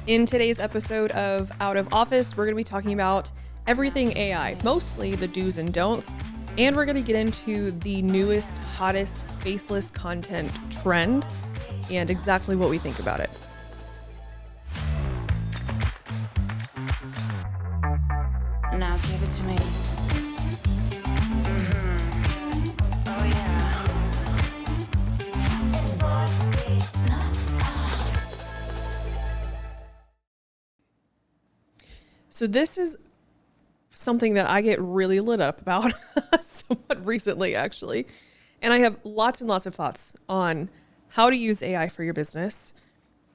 In today's episode of Out of Office, we're going to be talking about everything AI, mostly the do's and don'ts, and we're going to get into the newest, hottest, faceless content trend and exactly what we think about it. Now give it to me. Oh yeah. So this is something that I get really lit up about somewhat recently, actually. And I have lots and lots of thoughts on how to use AI for your business,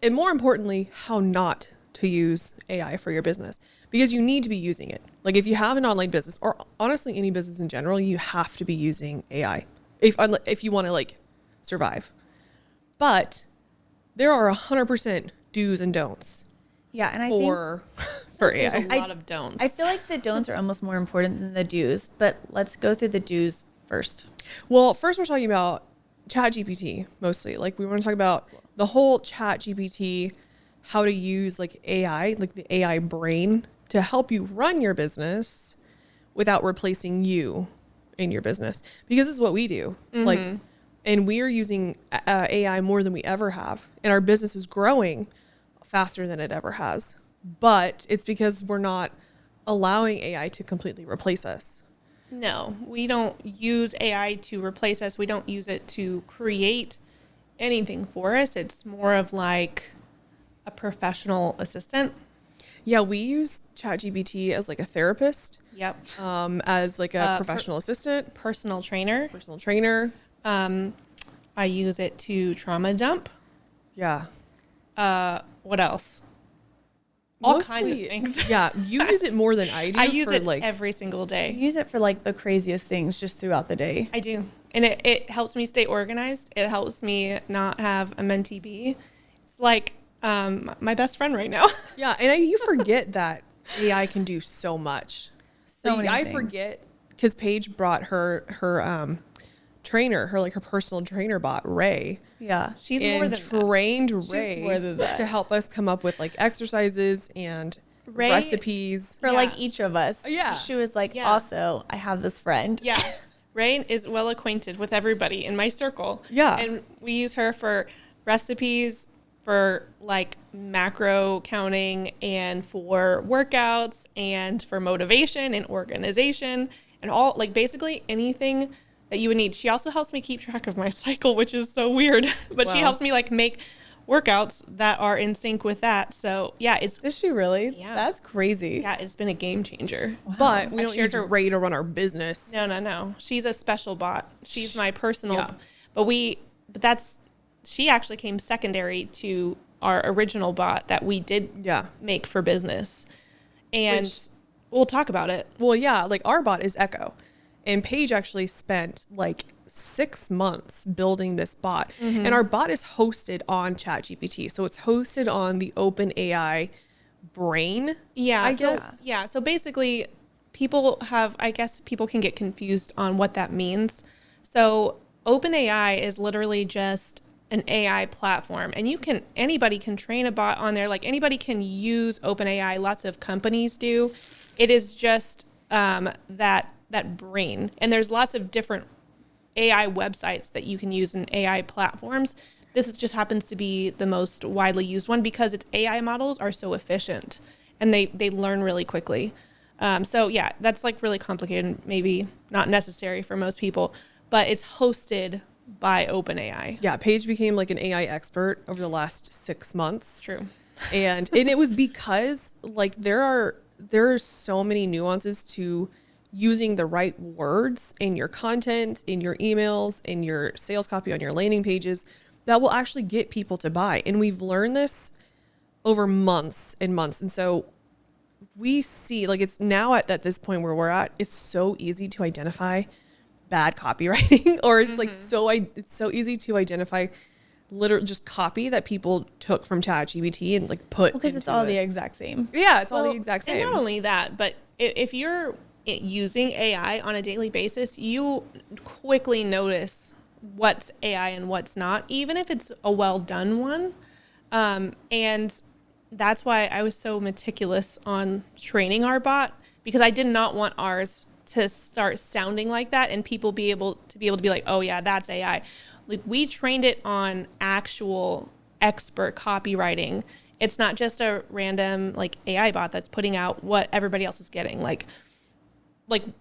and more importantly, how not to use AI for your business, because you need to be using it. Like if you have an online business, or honestly any business in general, you have to be using AI if you want to like survive. But there are 100% do's and don'ts. Yeah, and I for There's AI. a lot of don'ts. I feel like the don'ts are almost more important than the do's, but let's go through the do's first. Well, first we're talking about ChatGPT mostly. Like we want to talk about the whole ChatGPT, how to use like AI, like the AI brain to help you run your business without replacing you in your business. Because this is what we do. Like, and we are using AI more than we ever have. And our business is growing faster than it ever has. But it's because we're not allowing AI to completely replace us. No, we don't use AI to replace us. We don't use it to create anything for us. It's more of like a professional assistant. Yeah, we use ChatGPT as like a therapist, Yep. as like a professional assistant, Personal trainer. personal trainer. I use it to trauma dump. Yeah. What else? All kinds of Mostly- things. Yeah, you use it more than I do. I use for it like every single I day. use it for like the craziest things just throughout the day. I do. And it helps me stay organized. It helps me not have a mentee bee. It's like my best friend right now. Yeah, and you forget that AI can do so much. So Like, many I things. forget because Paige brought her trainer, her personal trainer bot, Ray. Yeah. She's more And than that. trained Ray more than that. to help us come up with like exercises and Ray- recipes. For Yeah. like each of us. Yeah. She was like, Yeah. also, I have this friend. Yeah. Rain is well acquainted with everybody in my circle. Yeah. And we use her for recipes, for like macro counting, and for workouts, and for motivation and organization, and all like basically anything that you would need. She also helps me keep track of my cycle, which is so weird. But she Wow. helps me like make workouts that are in sync with that. So yeah, it's Is she really? Yeah. That's crazy. yeah, it's been a game changer. But we I don't shared use her- Ray to run our business. No. She's a special bot. She's my personal. Yeah. But she actually came secondary to our original bot that we did Yeah. make for business. And Which- we'll talk about it. Well, yeah, like our bot is Echo. And Paige actually spent like 6 months building this bot. And our bot is hosted on ChatGPT. So it's hosted on the OpenAI brain. Yeah. I so, guess. Yeah. So basically, people can get confused on what that means. So OpenAI is literally just an AI platform, and anybody can train a bot on there. Like anybody can use OpenAI. Lots of companies do. It is just that brain, and there's lots of different AI websites that you can use in AI platforms. Just happens to be the most widely used one because its AI models are so efficient and they learn really quickly. So yeah, that's like really complicated, maybe not necessary for most people, but it's hosted by OpenAI. Yeah, Paige became like an AI expert over the last 6 months. True. And it was because like there are so many nuances to using the right words in your content, in your emails, in your sales copy, on your landing pages that will actually get people to buy. And we've learned this over months and months. And so we see like it's now at this point where we're at, it's so easy to identify bad copywriting or it's like it's so easy to identify literally just copy that people took from ChatGPT and like put Because it's into all it. the exact same. Yeah, it's all Well, the exact same. And not only that, but if you're using AI on a daily basis, you quickly notice what's AI and what's not, even if it's a well done one. And that's why I was so meticulous on training our bot, because I did not want ours to start sounding like that and people be able to be like, oh yeah, that's AI. Like, we trained it on actual expert copywriting. It's not just a random like AI bot that's putting out what everybody else is getting. Like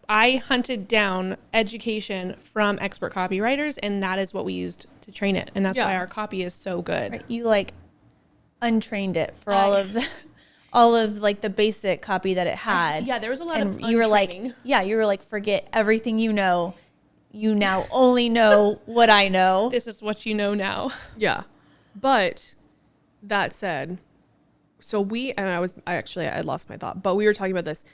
I hunted down education from expert copywriters, and that is what we used to train it. And that's why our copy is so good. Right. You like untrained it for all of like the basic copy that it had. Yeah, there was a lot of you were untraining. you were like, forget everything you know. You now only know what I know. This is what you know now. Yeah. But that said, so I lost my thought, but we were talking about this.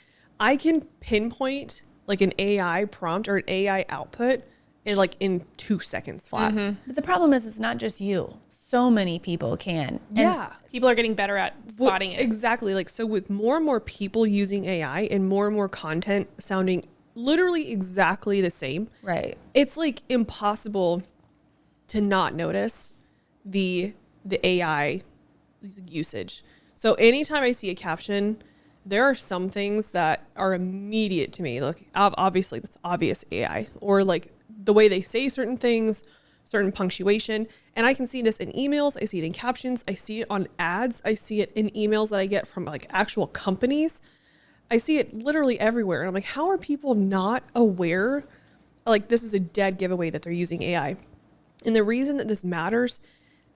I can pinpoint like an AI prompt or an AI output in 2 seconds flat. Mm-hmm. But the problem is, it's not just you. So many people can. Yeah. People are getting better at spotting it. Exactly. Like, so with more and more people using AI and more content sounding literally exactly the same, Right. it's like impossible to not notice the AI usage. So anytime I see a caption, there are some things that are immediate to me. Like, obviously that's obvious AI, or like the way they say certain things, certain punctuation. And I can see this in emails. I see it in captions. I see it on ads. I see it in emails that I get from like actual companies. I see it literally everywhere. And I'm like, how are people not aware? Like, this is a dead giveaway that they're using AI. And the reason that this matters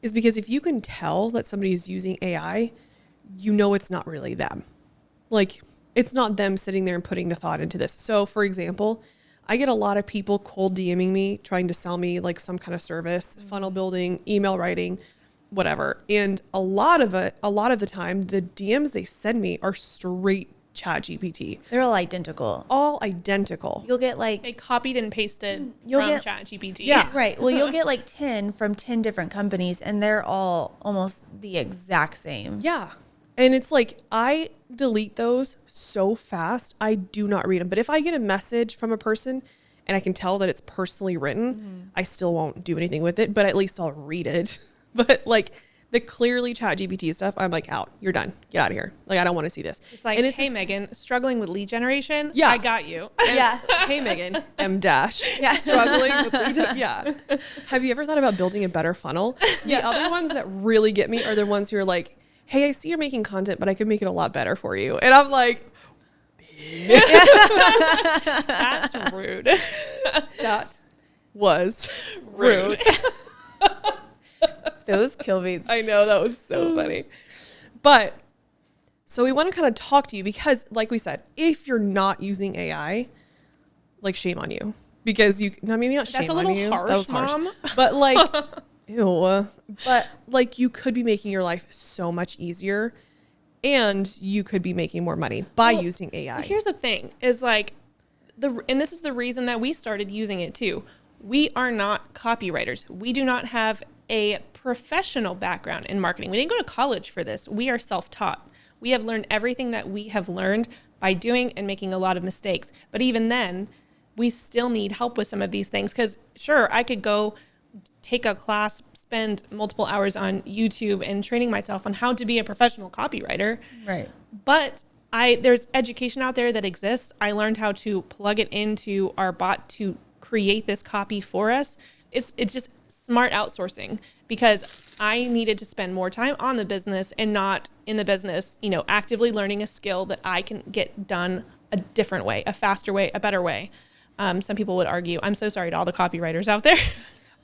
is because if you can tell that somebody is using AI, you know it's not really them. Like, it's not them sitting there and putting the thought into this. So for example, I get a lot of people cold DMing me, trying to sell me like some kind of service, funnel building, email writing, whatever. And a lot of the time, the DMs they send me are straight ChatGPT. They're all identical. All identical. You'll get like, They copied and pasted You'll from get- ChatGPT. Yeah. right. Well, you'll get like 10 from 10 different companies, and they're all almost the exact same. Yeah. And it's like, I delete those so fast. I do not read them. But if I get a message from a person and I can tell that it's personally written, I still won't do anything with it, but at least I'll read it. But like the clearly ChatGPT stuff, I'm like, out. You're done. Get out of here. Like, I don't want to see this. It's like, and hey, Megan, struggling with lead generation? Yeah. I got you. Yeah. Hey, Megan, M dash. Struggling with lead. Yeah. Have you ever thought about building a better funnel? The other ones that really get me are the ones who are like, hey, I see you're making content, but I could make it a lot better for you. And I'm like, That's rude. that was rude. Those kill me. I know, that was so funny. But so we want to kind of talk to you because, like we said, if you're not using AI, like, shame on you. Because maybe not shame That's a on little you. harsh, That was harsh. Mom. But like, ew. But like, you could be making your life so much easier, and you could be making more money by using AI. Here's the thing is like, and this is the reason that we started using it too. We are not copywriters. We do not have a professional background in marketing. We didn't go to college for this. We are self-taught. We have learned everything that we have learned by doing and making a lot of mistakes. But even then, we still need help with some of these things. Because sure, I could go take a class, spend multiple hours on YouTube and training myself on how to be a professional copywriter. Right. But there's education out there that exists. I learned how to plug it into our bot to create this copy for us. It's just smart outsourcing, because I needed to spend more time on the business and not in the business, actively learning a skill that I can get done a different way, a faster way, a better way. Some people would argue. I'm so sorry to all the copywriters out there.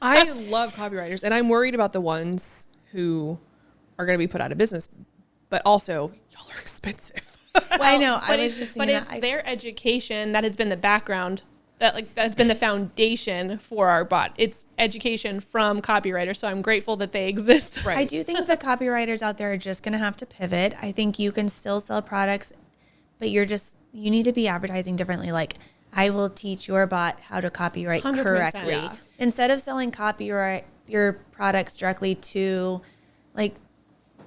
I love copywriters, and I'm worried about the ones who are going to be put out of business, but also y'all are expensive. I know. But I was just but thinking it's their education that has been the background, that's been the foundation for our bot. It's education from copywriters. So I'm grateful that they exist. Right. I do think the copywriters out there are just going to have to pivot. I think you can still sell products, but you need to be advertising differently. Like, I will teach your bot how to copyright 100%. correctly. Yeah. Instead of selling copyright your products directly to like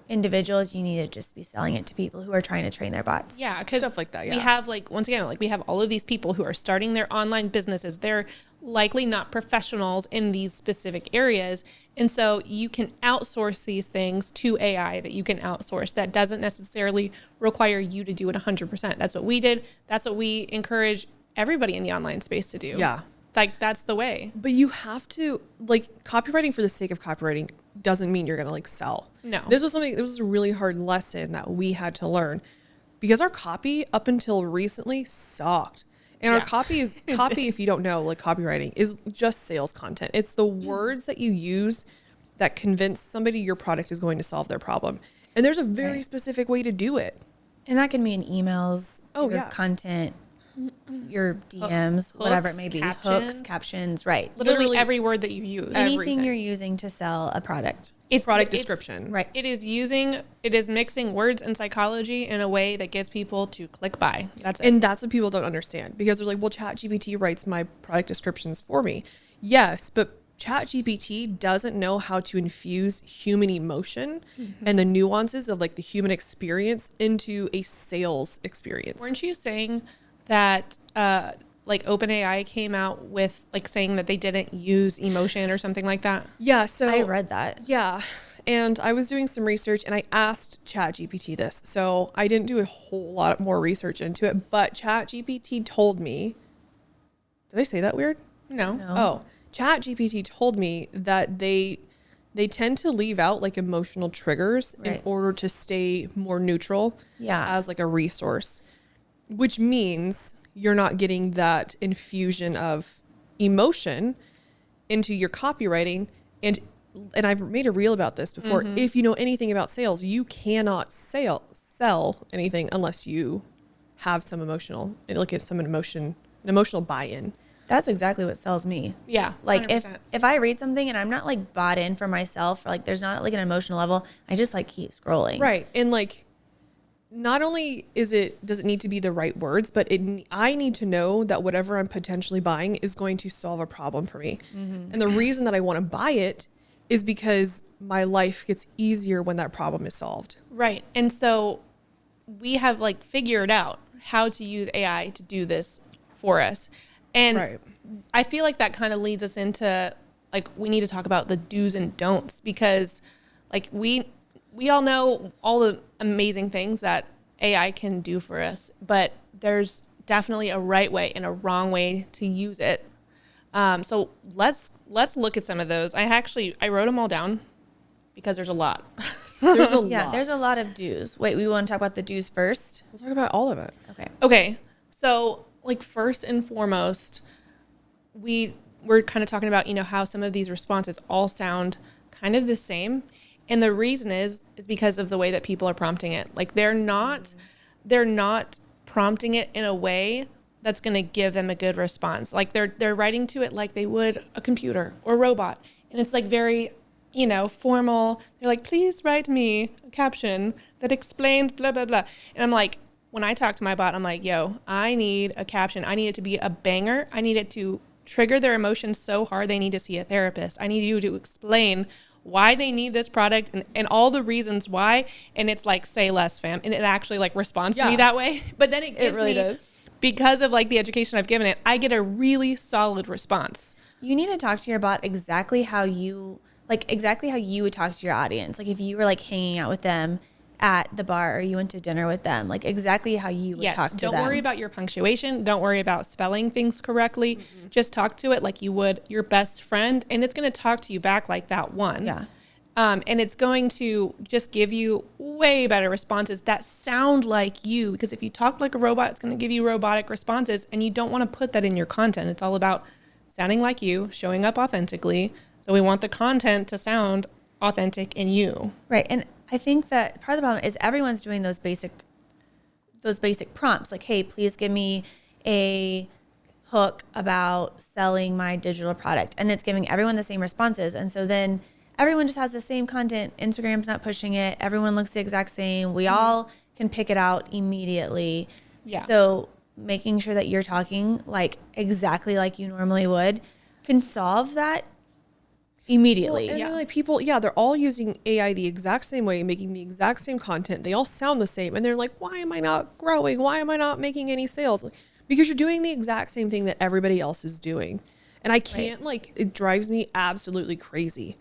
individuals, you need to just be selling it to people who are trying to train their bots. Yeah, because Stuff like that, yeah. we have once again, we have all of these people who are starting their online businesses. They're likely not professionals in these specific areas. And so you can outsource these things to AI that you can outsource. That doesn't necessarily require you to do it 100%. That's what we did. That's what we encourage everybody in the online space to do. Yeah. Like, that's the way. But you have to, like, copywriting for the sake of copywriting doesn't mean you're going to like sell. No. This was a really hard lesson that we had to learn because our copy up until recently sucked. And our copy is if you don't know, like copywriting is just sales content. It's the words that you use that convince somebody your product is going to solve their problem. And there's a very specific way to do it. And that can mean emails, content, your DMs, whatever it may be, hooks, captions, right? Literally every word that you use. Anything you're using to sell a product. It's product description. Right. It is mixing words and psychology in a way that gets people to click buy. That's it. And that's what people don't understand because they're like, well, ChatGPT writes my product descriptions for me. Yes, but ChatGPT doesn't know how to infuse human emotion and the nuances of like the human experience into a sales experience. Weren't you saying that like OpenAI came out with like saying that they didn't use emotion or something like that? Yeah, so I read that. Yeah. And I was doing some research and I asked ChatGPT this. So I didn't do a whole lot more research into it, but ChatGPT told me, did I say that weird? No. Oh, ChatGPT told me that they tend to leave out like emotional triggers in order to stay more neutral as like a resource, which means you're not getting that infusion of emotion into your copywriting. And I've made a reel about this before. If you know anything about sales, you cannot sell anything unless you have some emotional buy-in. That's exactly what sells me. Yeah. Like 100%. if I read something and I'm not like bought in for myself, or like there's not like an emotional level, I just like keep scrolling. Right. And like, not only does it need to be the right words, but I need to know that whatever I'm potentially buying is going to solve a problem for me. And the reason that I want to buy it is because my life gets easier when that problem is solved. Right. And so we have like figured out how to use AI to do this for us. And I feel like that kind of leads us into like, we need to talk about the do's and don'ts, because like we all know all the amazing things that AI can do for us, but there's definitely a right way and a wrong way to use it. So let's look at some of those. I wrote them all down because there's a lot. There's a lot. There's a lot of do's. Wait, we want to talk about the do's first? We'll talk about all of it. Okay. So like first and foremost, we're kind of talking about, how some of these responses all sound kind of the same. And the reason is because of the way that people are prompting it. Like they're not prompting it in a way that's going to give them a good response. Like they're writing to it like they would a computer or a robot. And it's like very, formal. They're like, please write me a caption that explains blah, blah, blah. And I'm like, when I talk to my bot, I'm like, yo, I need a caption. I need it to be a banger. I need it to trigger their emotions so hard they need to see a therapist. I need you to explain why they need this product and all the reasons why. And it's like, say less, fam. And it actually like responds to me that way. But then it gives me, because of like the education I've given it, I get a really solid response. You need to talk to your bot exactly how you would talk to your audience. Like if you were like hanging out with them at the bar or you went to dinner with them, like exactly how you would talk to them. Don't worry about your punctuation. Don't worry about spelling things correctly. Just talk to it like you would your best friend, and it's going to talk to you back like that one. Yeah. And it's going to just give you way better responses that sound like you, because if you talk like a robot, it's going to give you robotic responses, and you don't want to put that in your content. It's all about sounding like you, showing up authentically. So we want the content to sound authentic in you. Right. And I think that part of the problem is everyone's doing those basic prompts. Like, hey, please give me a hook about selling my digital product. And it's giving everyone the same responses. And so then everyone just has the same content. Instagram's not pushing it. Everyone looks the exact same. We all can pick it out immediately. Yeah. So making sure that you're talking like exactly like you normally would can solve that immediately. Well, and then, like people, they're all using AI the exact same way, making the exact same content. They all sound the same. And they're like, why am I not growing? Why am I not making any sales? Because you're doing the exact same thing that everybody else is doing. And I can't it drives me absolutely crazy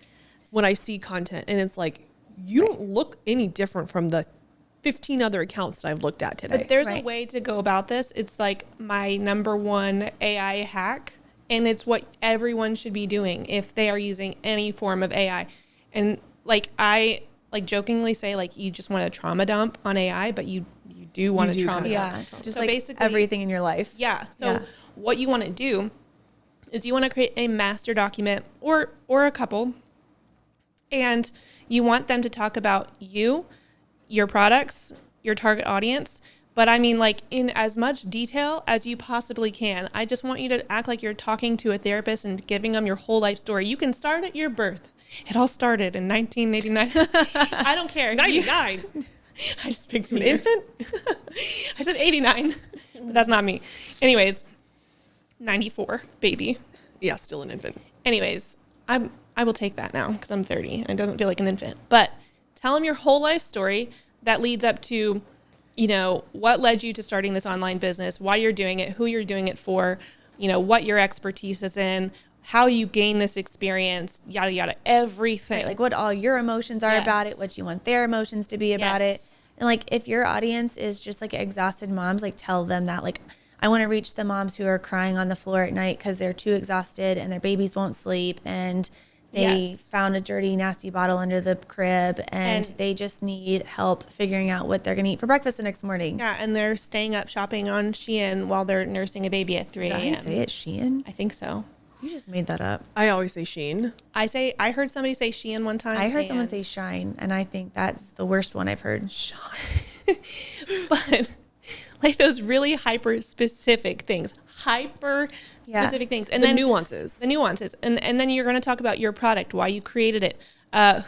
when I see content and it's like, you don't look any different from the 15 other accounts that I've looked at today. But there's a way to go about this. It's like my number one AI hack, and it's what everyone should be doing if they are using any form of AI. And like I jokingly say, like, you just want to trauma dump on AI, but you do want to trauma dump. Yeah, just so like basically everything in your life. Yeah. So what you want to do is you want to create a master document or a couple, and you want them to talk about you, your products, your target audience. But I mean, like, in as much detail as you possibly can. I just want you to act like you're talking to a therapist and giving them your whole life story. You can start at your birth. It all started in 1989. I don't care. 99. I just picked an infant. I said 89, but that's not me. Anyways, 94, baby. Yeah, still an infant. Anyways, I will take that now because I'm 30 and it doesn't feel like an infant. But tell them your whole life story that leads up to, you know, what led you to starting this online business, why you're doing it, who you're doing it for, you know, what your expertise is in, how you gain this experience, yada, yada, everything. Right, like what all your emotions are about it, what you want their emotions to be about it. And like, if your audience is just like exhausted moms, like tell them that, like, I want to reach the moms who are crying on the floor at night because they're too exhausted and their babies won't sleep and they found a dirty, nasty bottle under the crib and they just need help figuring out what they're going to eat for breakfast the next morning. Yeah, and they're staying up shopping on Shein while they're nursing a baby at 3 a.m. Is that how you say it, Shein? I think so. You just made that up. I always say Shein. I heard somebody say Shein one time. I heard someone say Shine, and I think that's the worst one I've heard. Shine. But like those really hyper specific things. Things. And the then nuances. And then you're going to talk about your product, why you created it,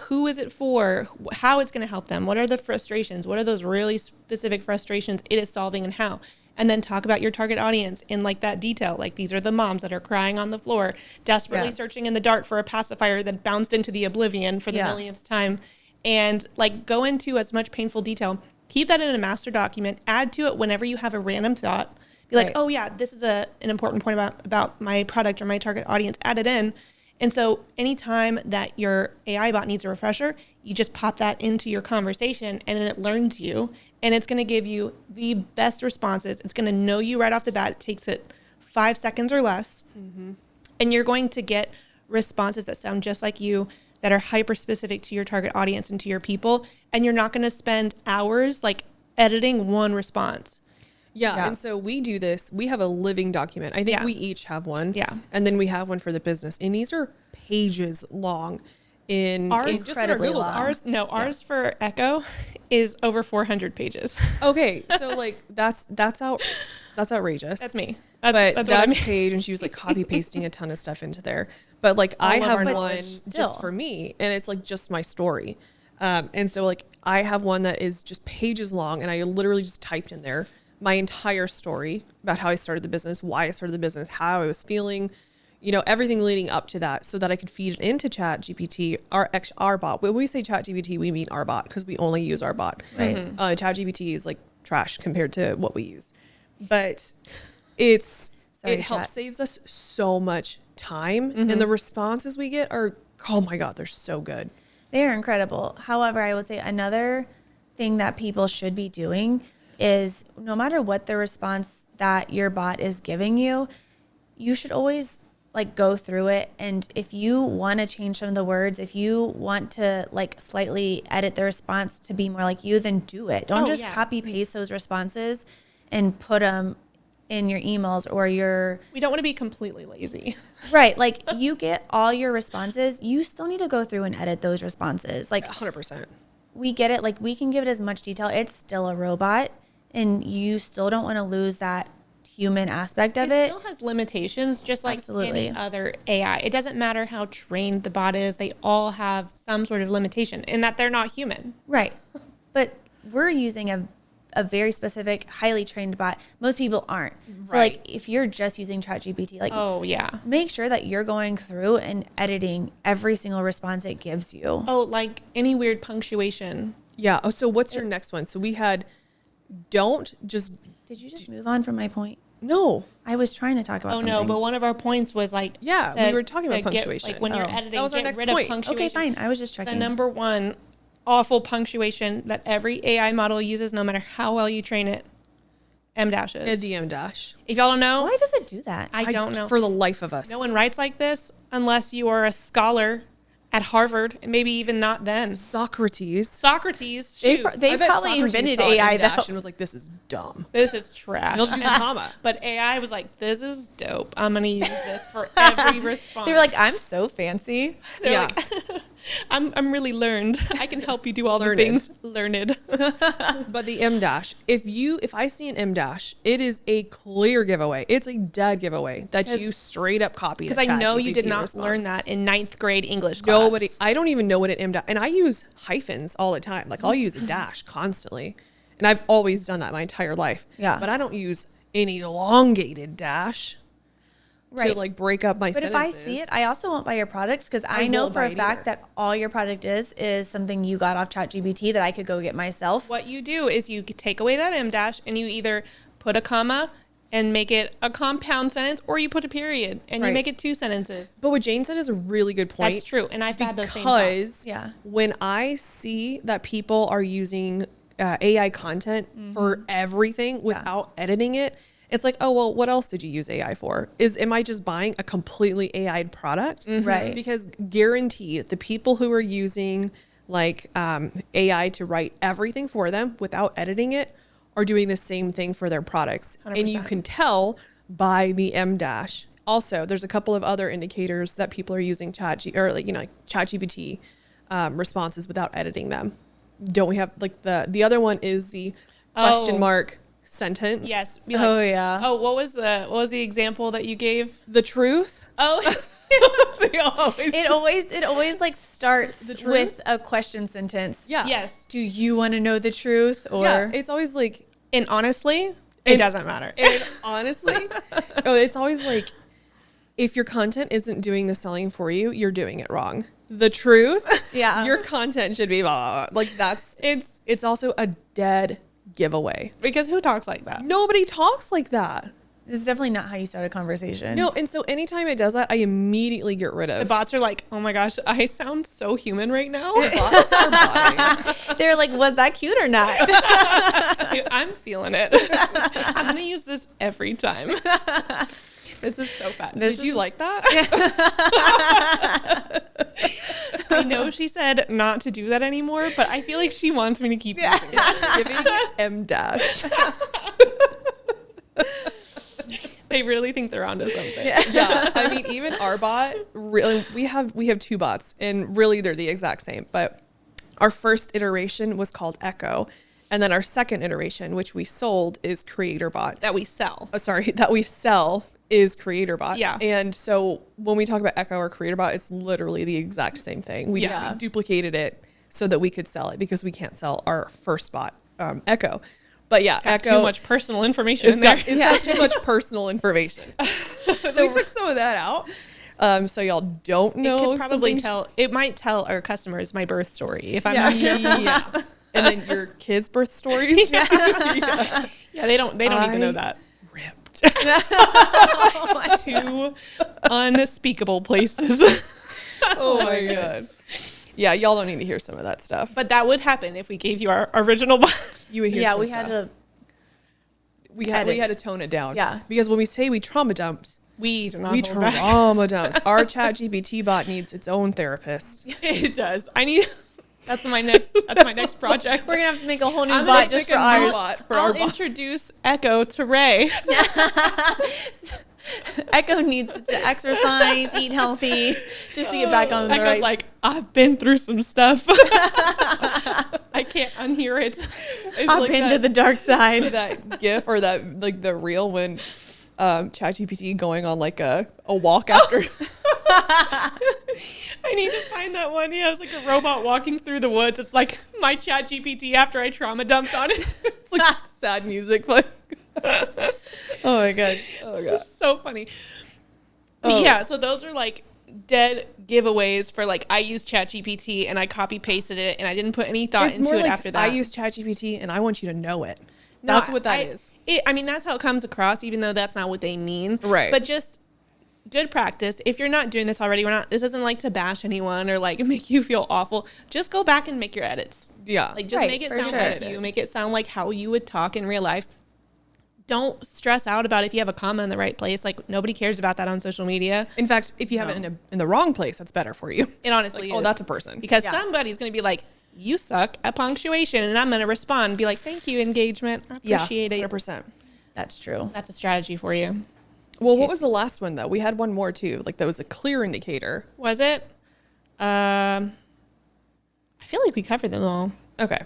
who is it for, how it's going to help them, what are the frustrations, what are those really specific frustrations it is solving and how. And then talk about your target audience in like that detail. Like, these are the moms that are crying on the floor, desperately searching in the dark for a pacifier that bounced into the oblivion for the millionth time. And like, go into as much painful detail. Keep that in a master document. Add to it whenever you have a random thought. Be like, oh yeah, this is an important point about my product or my target audience. Add it in. And so anytime that your AI bot needs a refresher, you just pop that into your conversation and then it learns you and it's going to give you the best responses. It's going to know you right off the bat. It takes it 5 seconds or less. Mm-hmm. And you're going to get responses that sound just like you, that are hyper specific to your target audience and to your people. And you're not going to spend hours like editing one response. Yeah. And so we do this. We have a living document. I think we each have one. Yeah. And then we have one for the business. And these are pages long. Ours for Echo is over 400 pages. Okay. So like that's outrageous. That's me. That's Paige, and she was like copy pasting a ton of stuff into there. But like I have one just for me, and it's like just my story. And so like I have one that is just pages long, and I literally just typed in there my entire story about how I started the business, why I started the business, how I was feeling, you know, everything leading up to that, so that I could feed it into ChatGPT, our bot. When we say ChatGPT, we mean our bot because we only use our bot. Right. ChatGPT is like trash compared to what we use, but it helps saves us so much time, and the responses we get are, oh my God, they're so good. They are incredible. However, I would say another thing that people should be doing is, no matter what the response that your bot is giving you, you should always like go through it. And if you want to change some of the words, if you want to like slightly edit the response to be more like you, then do it. Don't just copy paste those responses and put them in your emails or your... We don't want to be completely lazy. Right. Like, you get all your responses. You still need to go through and edit those responses. Like 100%. We get it. Like, we can give it as much detail. It's still a robot, and you still don't want to lose that human aspect of it. It still has limitations, just like any other AI. It doesn't matter how trained the bot is. They all have some sort of limitation in that they're not human. Right. But we're using a very specific, highly trained bot. Most people aren't. So like, if you're just using ChatGPT, like, make sure that you're going through and editing every single response it gives you. Oh, like any weird punctuation. Yeah. Oh, so what's your next one? So we had, don't just... Did you just move on from my point? No. I was trying to talk about something. no, but one of our points was like, Yeah, we were talking about get, punctuation. like when you're Oh. editing, That was our get next rid point. of punctuation. Okay, fine. I was just The checking. number one awful punctuation that every AI model uses, no matter how well you train it, M dashes. And the M dash. If y'all don't know, Why does it do that? I don't know. For the life of us. No one writes like this unless you are a scholar at Harvard, and maybe even not then. Socrates. Socrates, They, shoot, they I bet probably Socrates invented saw AI M dash though. and was like, this is dumb. this is trash. They'll use a comma. But AI was like, this is dope. I'm going to use this for every response. They were like, I'm so fancy. They're Yeah. like, I'm really learned. I can help you do all Learned. the things. Learned. But the M dash, if I see an M dash, it is a clear giveaway. It's a dead giveaway that you straight up copied. Because I know you did not learn that in 9th grade English class. Nobody, I don't even know what an M dash, and I use hyphens all the time. Like I'll use a dash constantly, and I've always done that my entire life. Yeah. But I don't use an elongated dash Right. to like break up my But sentences. if I see it, I also won't buy your product because I I know won't for buy a it fact either. that all your product is something you got off ChatGPT that I could go get myself. What you do is you take away that M dash and you either put a comma and make it a compound sentence, or you put a period and you Right. make it 2 sentences. But what Jane said is a really good point. That's true. And I've had those same thoughts. Because Yeah. when I see that people are using AI content for everything without editing it, it's like, oh, well, what else did you use AI for? Am I just buying a completely AI'd product? Right. Because guaranteed the people who are using like AI to write everything for them without editing it are doing the same thing for their products. And you 100%. can tell by the M dash. Also, there's a couple of other indicators that people are using ChatGPT responses without editing them. Don't we have like the other one is the question mark sentence? Yes. Be like, Oh yeah. oh, what was the example that you gave? The truth. Oh, They always- It always like starts truth? with a question sentence. yeah. yes. Do you want to know the truth? Or Yeah. It's always like, And honestly, it And- doesn't matter. and honestly, it's always like, if your content isn't doing the selling for you, you're doing it wrong. The truth. Yeah. Your content should be blah, blah, blah. Like it's also a dead giveaway. Because who talks like that? Nobody talks like that. This is definitely not how you start a conversation. No, and so anytime it does that, I immediately get rid of. The bots are like, oh my gosh, I sound so human right now. Bots are botting. They're like, was that cute or not? I'm feeling it. I'm going to use this every time. This is so fun. Did you like that? I know she said not to do that anymore, but I feel like she wants me to keep using it. Giving M dash. They really think they're onto something. Yeah, I mean, even our bot, really, we have 2 bots, and really they're the exact same. But our first iteration was called Echo, and then our second iteration, which we sold, is Creator Bot. That we sell. That we sell is Creator Bot. Yeah. And so when we talk about Echo or Creator Bot, it's literally the exact same thing. We Yeah. just duplicated it so that we could sell it because we can't sell our first bot, Echo. But yeah, Got Echo. too much personal information in there. It's got too much personal information. So we took some of that out. So y'all don't know. It could probably something- tell. It might tell our customers my birth story if I'm Yeah. not careful. Yeah. And then your kids' birth stories. Yeah, they don't even know that. Ripped. Two unspeakable places. Oh my God. Yeah, y'all don't need to hear some of that stuff. But that would happen if we gave you our original bot. You would hear Yeah, some we stuff. had to. we edit. had to tone it down. Yeah. Because when we say we trauma dumped, We do not we hold back. trauma dumped. Our ChatGPT bot needs its own therapist. It does. I need. That's my next project. We're gonna have to make a whole new I'm bot gonna just make for a new ours. bot for I'll our bot. introduce Echo to Ray. Echo needs to exercise, eat healthy, just to get back on the Echo's right. like, I've been through some stuff. I can't unhear it. It's Up like into that- the dark side. That GIF or that like the reel when ChatGPT going on like a walk after. I need to find that one. Yeah, it's like a robot walking through the woods. It's like my ChatGPT after I trauma dumped on it. It's like sad music playing. Oh my god. Oh god. So funny. Oh. Yeah, so those are like dead giveaways for like I used ChatGPT and I copy pasted it and I didn't put any thought It's into more it like after that. I use ChatGPT and I want you to know it. That's what that is. I mean, that's how it comes across, even though that's not what they mean. Right. But just good practice. If you're not doing this already, this isn't like to bash anyone or like make you feel awful. Just go back and make your edits. Yeah. Like just Right, make it for sound sure. like you. Make it sound like how you would talk in real life. Don't stress out about if you have a comma in the right place. Like nobody cares about that on social media. In fact, if you have it in the wrong place, that's better for you. It honestly Like, is. oh, that's a person. Because Yeah. somebody's going to be like, you suck at punctuation. And I'm going to respond and be like, thank you, engagement. I appreciate it. 100%. That's true. That's a strategy for you. Well, what was the last one though? We had one more too. Like that was a clear indicator. Was it? I feel like we covered them all. Okay.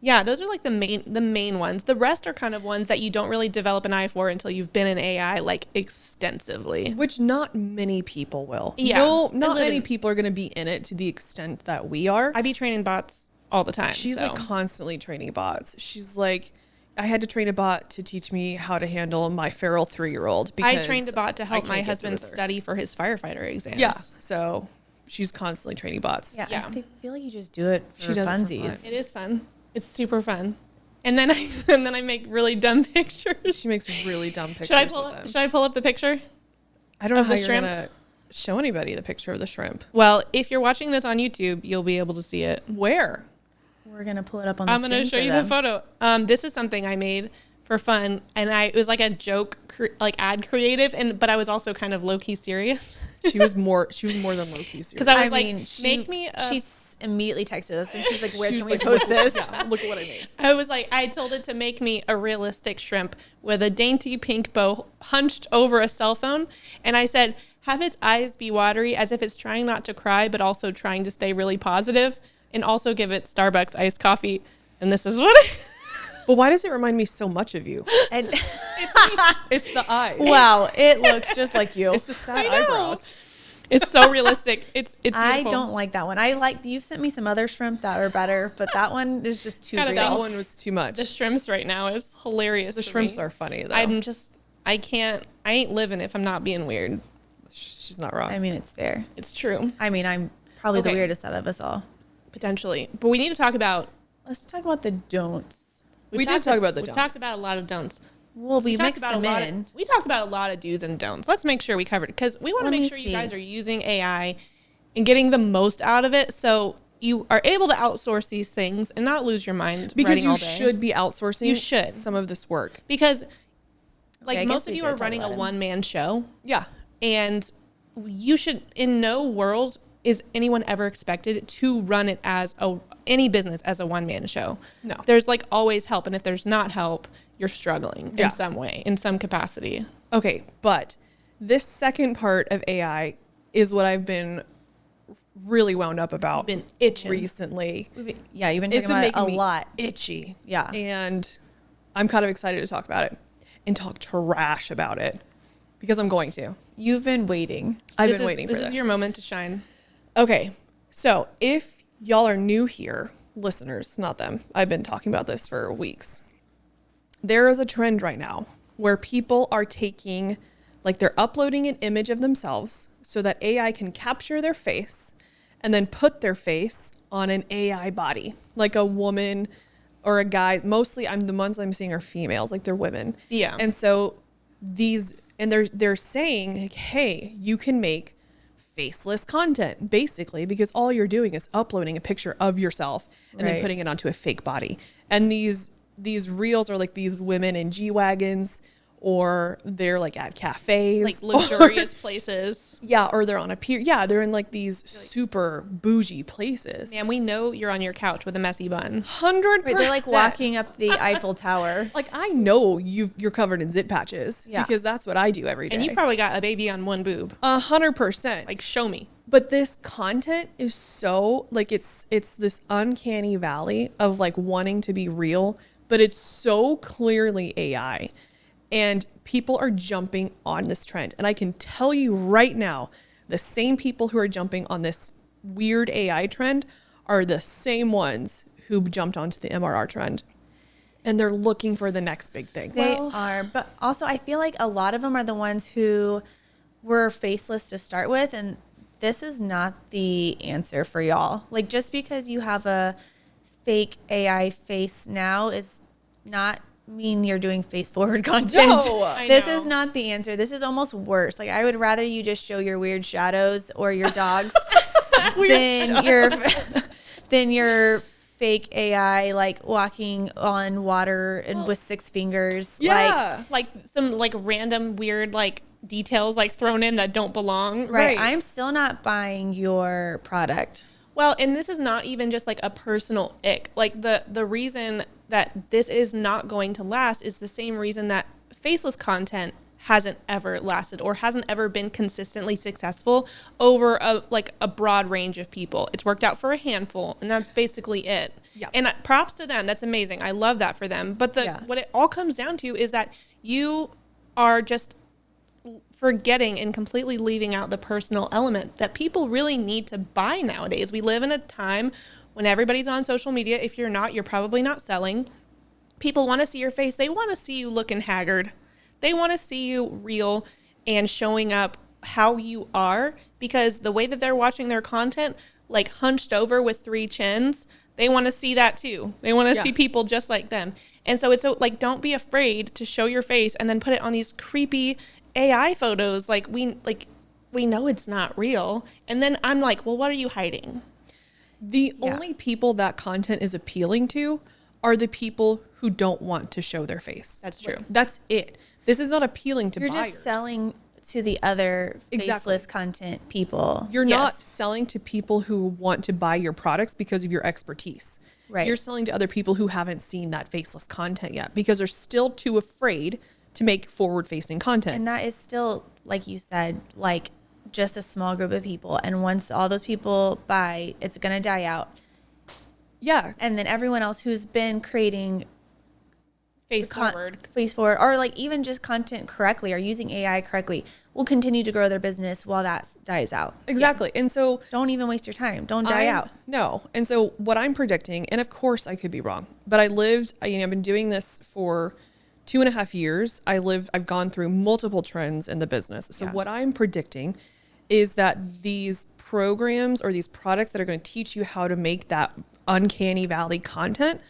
Yeah, those are like the main ones. The rest are kind of ones that you don't really develop an eye for until you've been in AI like extensively. Which not many people will. Yeah. No, I not live many in- people are going to be in it to the extent that we are. I be training bots all the time. She's so. like constantly training bots. She's like, I had to train a bot to teach me how to handle my feral 3-year-old. I trained a bot to help I my can't get husband through with her. study for his firefighter exams. Yeah. So she's constantly training bots. Yeah, Yeah. I feel like you just do it for She does it for funsies. fun. It is fun. It's super fun. And then I make really dumb pictures. She makes really dumb pictures. Should with them. I pull up the picture? I don't know of how the you're shrimp? going to show anybody the picture of the shrimp. Well, if you're watching this on YouTube, you'll be able to see it. Where? We're gonna pull it up on the I'm screen going to show for you them. the photo. This is something I made for fun, and it was like a joke, like ad creative, but I was also kind of low key serious She was more than Loki. because I was like, make me. She immediately texted us and she's like, "Where She can was we like, post look, this?" Yeah, look at what I made. I was like, I told it to make me a realistic shrimp with a dainty pink bow hunched over a cell phone, and I said, have its eyes be watery as if it's trying not to cry, but also trying to stay really positive, and also give it Starbucks iced coffee. And this is what. But why does it remind me so much of you? And It's the eyes. wow, it looks just like you. It's the sad I know. eyebrows. It's so realistic. It's beautiful. I don't like that one. You've sent me some other shrimp that are better, but that one is just too Cut it real. That out. one was too much. The shrimps right now is hilarious. The for shrimps me. are funny though. I ain't living if I'm not being weird. She's not wrong. I mean, it's fair. It's true. I mean, I'm probably the Okay. weirdest out of us all. Potentially. But we need to talk about. Let's talk about the don'ts. We did talk about the We don'ts. talked about a lot of don'ts. Well, we talked mixed about them a lot in. we talked about a lot of do's and don'ts. Let's make sure we covered it because we want to Let make me sure see. you guys are using AI and getting the most out of it so you are able to outsource these things and not lose your mind because writing you all day. should be outsourcing You should. some of this work. Because like I most guess of we you did are talk running a about it. one-man show Yeah. and you should in no world is anyone ever expected to run it as any business as a one-man show. No. There's like always help, and if there's not help, you're struggling Yeah. in some way, in some capacity. Okay, but this second part of AI is what I've been really wound up about Been itching. recently. Yeah, you've been It's talking been about making it me a lot. itchy. Yeah. And I'm kind of excited to talk about it and talk trash about it because I'm going to. You've been waiting. I've been waiting for This this. is your moment to shine. Okay, so if y'all are new here, listeners, not them, I've been talking about this for weeks. There is a trend right now where people are taking, like they're uploading an image of themselves so that AI can capture their face and then put their face on an AI body, like a woman or a guy. Mostly the ones I'm seeing are females, like they're women. Yeah. And so they're saying, like, hey, you can make faceless content basically because all you're doing is uploading a picture of yourself and then Right. putting it onto a fake body. And these reels are like these women in G-Wagons, or they're like at cafes, Like luxurious places. yeah, or they're on a pier. Yeah, they're in like these super bougie places. Man, we know you're on your couch with a messy bun. 100%. Wait, they're like walking up the Eiffel Tower. Like I know you're covered in zit patches Yeah. because that's what I do every day. And you probably got a baby on one boob. 100%. Like, show me. But this content is so like it's this uncanny valley of like wanting to be real, but it's so clearly AI. And people are jumping on this trend. And I can tell you right now, the same people who are jumping on this weird AI trend are the same ones who jumped onto the MRR trend. And they're looking for the next big thing. They are, but also I feel like a lot of them are the ones who were faceless to start with, and this is not the answer for y'all. Like, just because you have a fake AI face now is not mean you're doing face forward content. No. I This know. is not the answer. This is almost worse. Like, I would rather you just show your weird shadows or your dogs than your fake AI, like walking on water and with 6 fingers. Yeah. Like some like random weird like details like thrown in that don't belong. Right. Right. I'm still not buying your product. Well, and this is not even just like a personal ick. Like the reason that this is not going to last is the same reason that faceless content hasn't ever lasted or hasn't ever been consistently successful over a broad range of people. It's worked out for a handful, and that's basically it. Yeah. And props to them. That's amazing. I love that for them. But what it all comes down to is that you are just forgetting and completely leaving out the personal element that people really need to buy nowadays. We live in a time when everybody's on social media. If you're not, you're probably not selling. People want to see your face. They want to see you looking haggard. They want to see you real and showing up how you are, because the way that they're watching their content, like hunched over with 3 chins, they want to see that too. They want to see people just like them. And so it's so, like, don't be afraid to show your face and then put it on these creepy AI photos. Like we know it's not real. And then I'm like, well, what are you hiding? The only people that content is appealing to are the people who don't want to show their face. That's true. That's it. This is not appealing to You're buyers. just selling to the other Exactly. faceless content people. You're not Yes. selling to people who want to buy your products because of your expertise. Right. You're selling to other people who haven't seen that faceless content yet because they're still too afraid to make forward-facing content. And that is still, like you said, like just a small group of people. And once all those people buy, it's going to die out. Yeah. And then everyone else who's been creating Face forward. face forward, or like even just content correctly or using AI correctly, will continue to grow their business while that dies out. Exactly. And so Don't even waste your time. Don't die out. No. And so what I'm predicting, and of course I could be wrong, but I've been doing this for 2.5 years. I've gone through multiple trends in the business. So what I'm predicting is that these programs or these products that are going to teach you how to make that uncanny valley content,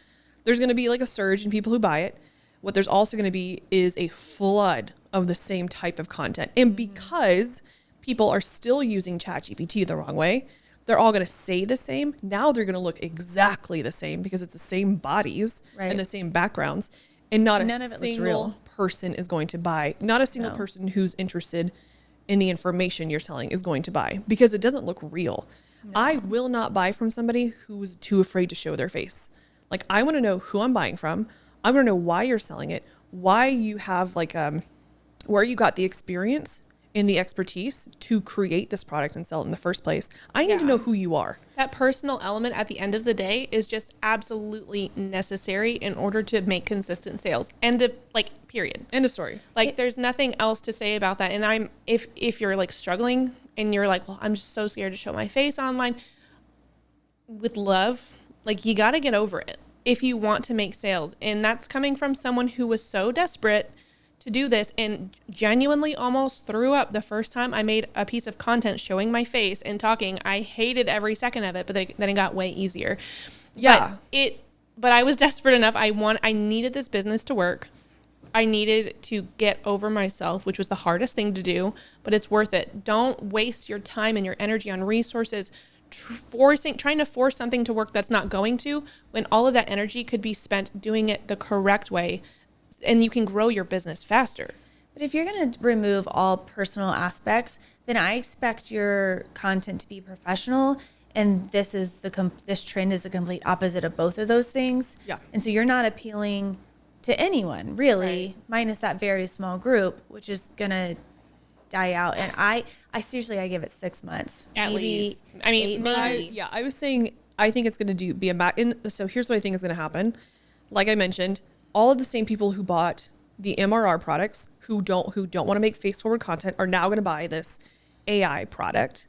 there's going to be like a surge in people who buy it. What there's also going to be is a flood of the same type of content. And because people are still using ChatGPT the wrong way, they're all going to say the same. Now they're going to look exactly the same because it's the same bodies Right. and the same backgrounds. And not None a of it looks single real. person is going to buy. Not a single person who's interested in the information you're selling is going to buy because it doesn't look real. I will not buy from somebody who's too afraid to show their face. Like, I want to know who I'm buying from. I want to know why you're selling it, why you have where you got the experience and the expertise to create this product and sell it in the first place. I need to know who you are. That personal element at the end of the day is just absolutely necessary in order to make consistent sales. Period. End of story. Like, there's nothing else to say about that. And if you're like struggling and you're like, well, I'm just so scared to show my face online, with love, like, you got to get over it if you want to make sales. And that's coming from someone who was so desperate to do this and genuinely almost threw up the first time I made a piece of content showing my face and talking. I hated every second of it, but then it got way easier. Yeah. But I was desperate enough. I needed this business to work. I needed to get over myself, which was the hardest thing to do, but it's worth it. Don't waste your time and your energy on resources trying to force something to work that's not going to, when all of that energy could be spent doing it the correct way, and you can grow your business faster. But if you're going to remove all personal aspects, then I expect your content to be professional. And this trend is the complete opposite of both of those things. Yeah. And so you're not appealing to anyone really, minus that very small group, which is going to die out. And I seriously, I give it 6 months. At maybe least. I mean, 8 maybe. months. I was saying, I think it's going to be so here's what I think is going to happen. Like I mentioned, all of the same people who bought the MRR products who don't want to make face forward content are now going to buy this AI product,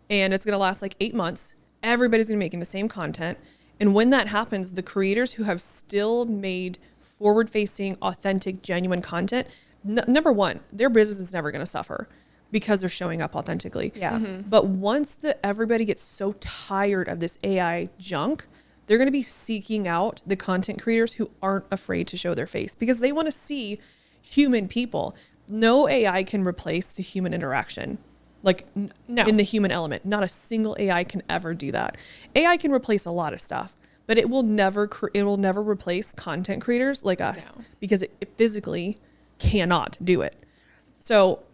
and it's going to last like 8 months. Everybody's going to be making the same content. And when that happens, the creators who have still made forward facing, authentic, genuine content, number one, their business is never going to suffer because they're showing up authentically. Yeah. But once everybody gets so tired of this AI junk, they're going to be seeking out the content creators who aren't afraid to show their face because they want to see human people. No AI can replace the human interaction. Like No. in the human element, not a single AI can ever do that. AI can replace a lot of stuff, but it will never replace content creators like us because it physically cannot do it. So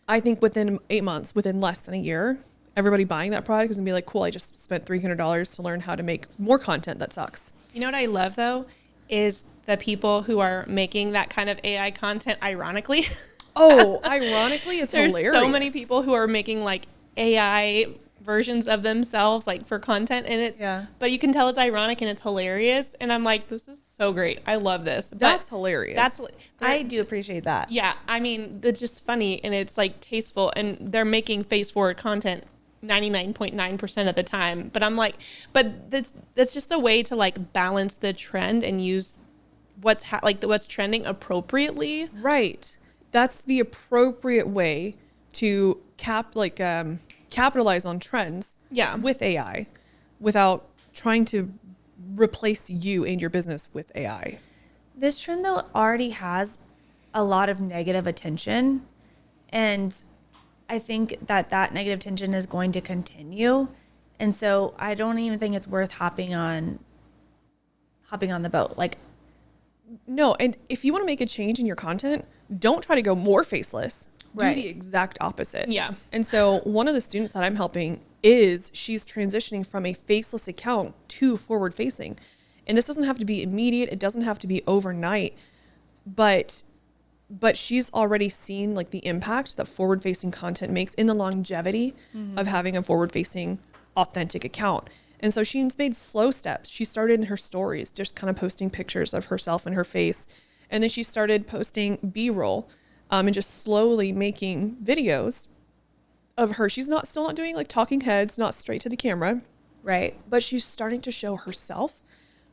I think within 8 months, within less than a year, everybody buying that product is gonna be like, cool, I just spent $300 to learn how to make more content that sucks. You know what I love though is the people who are making that kind of AI content ironically. Oh, ironically is There's hilarious. so many people who are making like AI versions of themselves like for content and it's but you can tell it's ironic and it's hilarious and I'm like, this is so great. I love this. That's hilarious. I do appreciate that. Yeah, I mean, it's just funny and it's like tasteful and they're making face forward content 99.9% of the time. But I'm like, but that's just a way to like balance the trend and use what's what's trending appropriately. Right. That's the appropriate way to capitalize on trends with AI without trying to replace you and your business with AI. This trend though already has a lot of negative attention, and I think that negative attention is going to continue. And so I don't even think it's worth hopping on the boat. Like, no, and if you want to make a change in your content, don't try to go more faceless. Right. Do the exact opposite. Yeah. And so one of the students that I'm helping she's transitioning from a faceless account to forward facing. And this doesn't have to be immediate. It doesn't have to be overnight, but she's already seen like the impact that forward facing content makes in the longevity of having a forward facing authentic account. And so she's made slow steps. She started in her stories, just kind of posting pictures of herself and her face. And then she started posting B-roll and just slowly making videos of her. She's still not doing like talking heads, not straight to the camera. right. But she's starting to show herself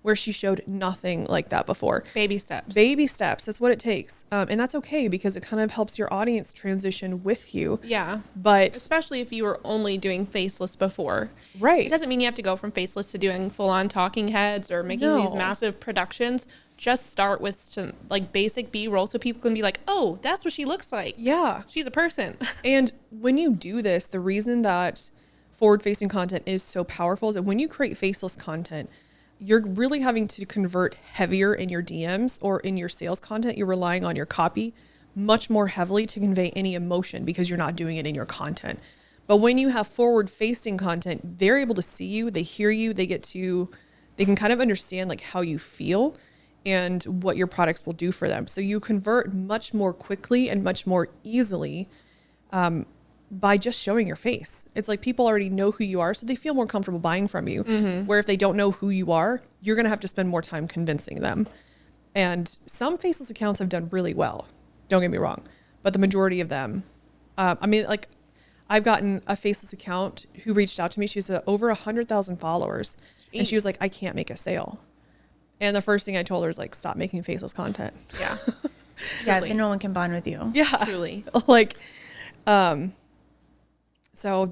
where she showed nothing like that before. Baby steps. Baby steps. That's what it takes. And that's okay because it kind of helps your audience transition with you. Yeah. But especially if you were only doing faceless before. right. It doesn't mean you have to go from faceless to doing full on talking heads or making these massive productions. Just start with some like basic B-roll so people can be like, oh, that's what she looks like. Yeah. She's a person. And when you do this, the reason that forward-facing content is so powerful is that when you create faceless content, you're really having to convert heavier in your DMs or in your sales content. You're relying on your copy much more heavily to convey any emotion because you're not doing it in your content. But when you have forward-facing content, they're able to see you, they hear you, they can kind of understand like how you feel and what your products will do for them. So you convert much more quickly and much more easily by just showing your face. It's like people already know who you are, so they feel more comfortable buying from you. Where if they don't know who you are, you're going to have to spend more time convincing them. And some faceless accounts have done really well. Don't get me wrong. But the majority of them, I mean, like I've gotten a faceless account who reached out to me. She's over 100,000 followers. Jeez. And she was like, I can't make a sale. And the first thing I told her is like, stop making faceless content. Yeah. Yeah, Truly. then no one can bond with you. Yeah. Truly. Like, so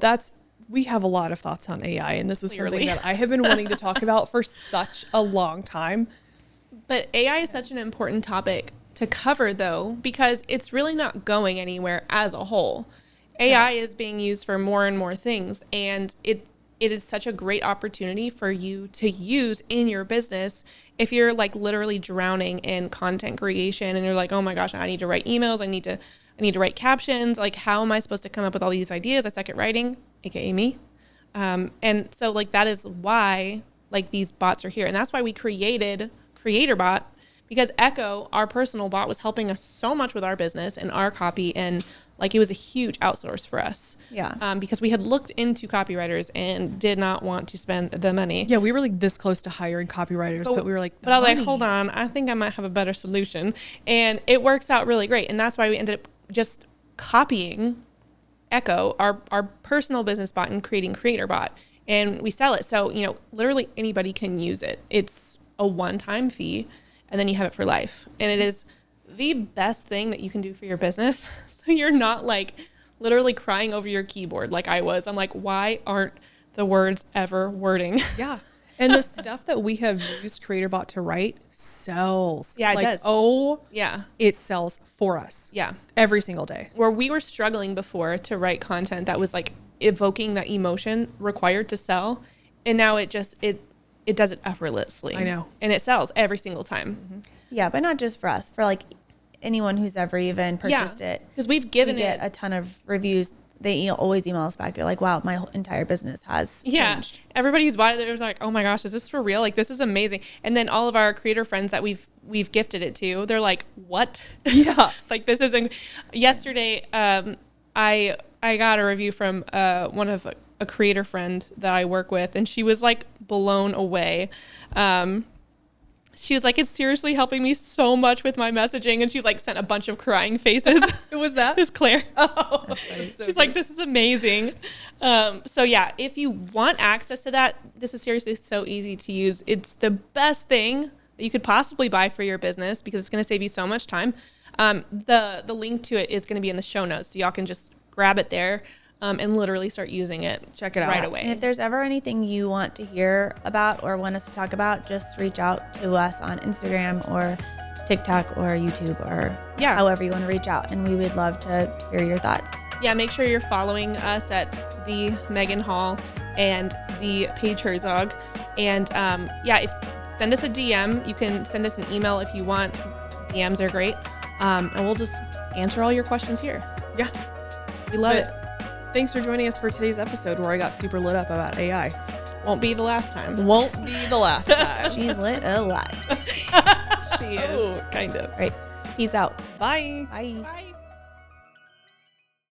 we have a lot of thoughts on AI, and this was Clearly. something that I have been wanting to talk about for such a long time. But AI is such an important topic to cover though, because it's really not going anywhere as a whole. AI is being used for more and more things, and it is such a great opportunity for you to use in your business if you're like literally drowning in content creation and you're like, oh my gosh, I need to write emails, I need to write captions, like how am I supposed to come up with all these ideas? I suck at writing, aka me. And so like that is why like these bots are here, and that's why we created Creator Bot, because Echo, our personal bot, was helping us so much with our business and our copy, and like it was a huge outsource for us. Yeah. Because we had looked into copywriters and did not want to spend the money. Yeah, we were like this close to hiring copywriters, but we were like, but I was like, hold on, I think I might have a better solution. And it works out really great. And that's why we ended up just copying Echo, our personal business bot, and creating Creator Bot. And we sell it. So, you know, literally anybody can use it. It's a one-time fee, and then you have it for life. And it is the best thing that you can do for your business. So you're not like literally crying over your keyboard like I was. I'm like, why aren't the words ever wording? yeah. And the stuff that we have used CreatorBot to write sells. Yeah, it like, does. Oh, Yeah. it sells for us. Yeah. Every single day. Where we were struggling before to write content that was like evoking that emotion required to sell. And now it does it effortlessly. I know. And it sells every single time. Yeah, but not just for us, for like anyone who's ever even purchased it. Because we've We given get it. a ton of reviews. They always email us back. They're like, wow, my whole entire business has changed. Everybody who's bought it, they're like, oh my gosh, is this for real? Like, this is amazing. And then all of our creator friends that we've gifted it to, they're like, what? Yeah. Like, this isn't. Yesterday, I got a review from one of a creator friend that I work with, and she was like blown away. She was like, it's seriously helping me so much with my messaging. And she's like sent a bunch of crying faces. It was that? It was Claire. Oh, She's like, this is amazing. So yeah, if you want access to that, this is seriously so easy to use. It's the best thing that you could possibly buy for your business because it's going to save you so much time. The link to it is going to be in the show notes. So y'all can just grab it there and literally start using it. Check it out. Right away. And if there's ever anything you want to hear about or want us to talk about, just reach out to us on Instagram or TikTok or YouTube or however you want to reach out. And we would love to hear your thoughts. Yeah, make sure you're following us at the Megan Hall and the Paige Herzog. And send us a DM. You can send us an email if you want. DMs are great. And we'll just answer all your questions here. Yeah. We love it. Thanks for joining us for today's episode where I got super lit up about AI. Won't be the last time. Won't be the last time. She's lit a lot. She is. Oh, kind of. All right. Peace out. Bye. Bye. Bye.